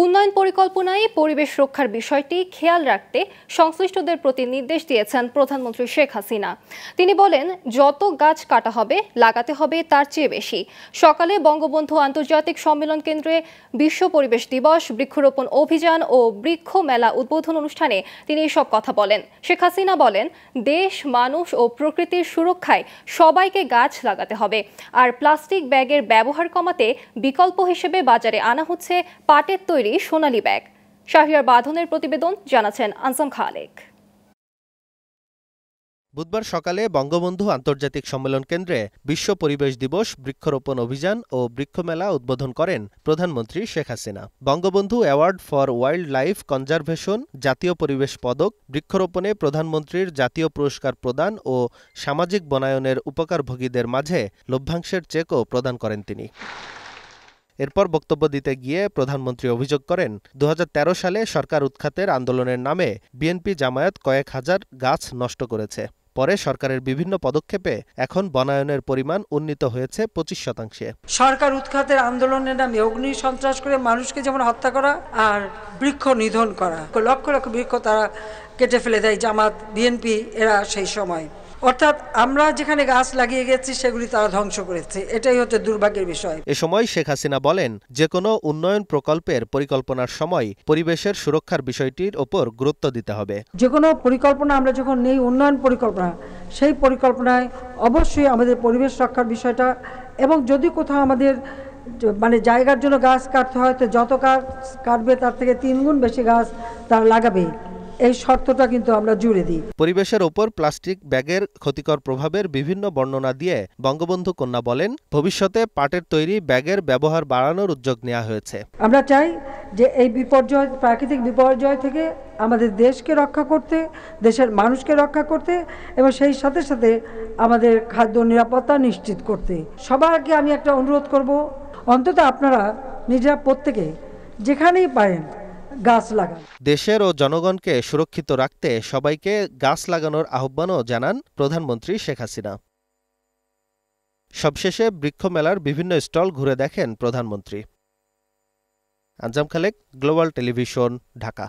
উন্নয়ন পরিকল্পনায় পরিবেশ রক্ষার বিষয়টি খেয়াল রাখতে সংশ্লিষ্টদের প্রতি নির্দেশ দিয়েছেন প্রধানমন্ত্রী শেখ হাসিনা। তিনি বলেন, যত গাছ কাটা হবে লাগাতে হবে তার চেয়ে বেশি। সকালে বঙ্গবন্ধু আন্তর্জাতিক সম্মেলন কেন্দ্রে বিশ্ব পরিবেশ দিবস, বৃক্ষরোপণ অভিযান ও বৃক্ষ মেলা উদ্বোধন অনুষ্ঠানে তিনি এসব কথা বলেন। শেখ হাসিনা বলেন, দেশ, মানুষ ও প্রকৃতির সুরক্ষায় সবাইকে গাছ লাগাতে হবে। আর প্লাস্টিক ব্যাগের ব্যবহার কমাতে বিকল্প হিসেবে বাজারে আনা হচ্ছে পাটের তৈরি সোনালী ব্যাগ। শাহরিয়ার বাঁধনের প্রতিবেদন, জানাচ্ছেন আনসাম খালেক। বুধবার সকালে বঙ্গবন্ধু আন্তর্জাতিক সম্মেলন কেন্দ্রে বিশ্ব পরিবেশ দিবস, বৃক্ষরোপণ অভিযান ও বৃক্ষমেলা উদ্বোধন করেন প্রধানমন্ত্রী Sheikh Hasina. Bangabandhu award for wild life conservation, জাতীয় পরিবেশ পদক, বৃক্ষরোপণে প্রধানমন্ত্রীর জাতীয় পুরস্কার প্রদান ও সামাজিক বনায়নের উপকারভোগীদের মাঝে লভ্যাংশের চেকও প্রদান করেন তিনি। এরপর বক্তব্য দিতে গিয়ে প্রধানমন্ত্রী অভিযোগ করেন, ২০১৩ সালে সরকার উৎখাতের আন্দোলনের নামে বিএনপি জামায়াত কয়েক হাজার গাছ নষ্ট করেছে। পরে সরকারের বিভিন্ন পদক্ষেপে এখন বনায়নের পরিমাণ উন্নীত হয়েছে ২৫%। সরকার উৎখাতের আন্দোলনের নামে অগ্নি সন্ত্রাস করে মানুষকে যেমন হত্যা করা আর বৃক্ষ নিধন করা, লক্ষ লক্ষ বৃক্ষ তারা কেটে ফেলে দেয় জামাত, বিএনপি এরা সেই সময়। অর্থাৎ আমরা যেখানে গাছ লাগিয়ে গেছি সেগুলি তারা ধ্বংস করেছে। এটাই হচ্ছে দুর্ভাগ্যের বিষয়। এ সময় শেখ হাসিনা বলেন, যে কোনো উন্নয়ন প্রকল্পের পরিকল্পনার সময় পরিবেশের সুরক্ষার বিষয়টির ওপর গুরুত্ব দিতে হবে। যে কোনো পরিকল্পনা আমরা যখন নেই, উন্নয়ন পরিকল্পনা, সেই পরিকল্পনায় অবশ্যই আমাদের পরিবেশ রক্ষার বিষয়টা, এবং যদি কোথাও আমাদের জায়গার জন্য গাছ কাটতে হয় তো যত গাছ কাটবে তার থেকে ৩ গুণ বেশি গাছ তারা লাগাবে, এই শর্তটা কিন্তু আমরা জুড়ে দিই। পরিবেশের ওপর প্লাস্টিক ব্যাগের ক্ষতিকর প্রভাবের বিভিন্ন বর্ণনা দিয়ে বঙ্গবন্ধু কন্যা বলেন, ভবিষ্যতে পাটের তৈরি ব্যাগের ব্যবহার বাড়ানোর উদ্যোগ নেওয়া হয়েছে। আমরা চাই যে এই বিপর্যয়, প্রাকৃতিক বিপর্যয় থেকে আমাদের দেশকে রক্ষা করতে, দেশের মানুষকে রক্ষা করতে এবং সেই সাথে সাথে আমাদের খাদ্য নিরাপত্তা নিশ্চিত করতে। সবাইকে আমি একটা অনুরোধ করব, অন্তত আপনারা নিজেরা প্রত্যেকে যেখানেই পারেন গাছ লাগান। দেশের ও জনগণকে সুরক্ষিত রাখতে সবাইকে গাছ লাগানোর আহ্বানও জানান প্রধানমন্ত্রী শেখ হাসিনা। সবশেষে বৃক্ষমেলার বিভিন্ন স্টল ঘুরে দেখেন প্রধানমন্ত্রী। Anjam Khalek, global television, Dhaka.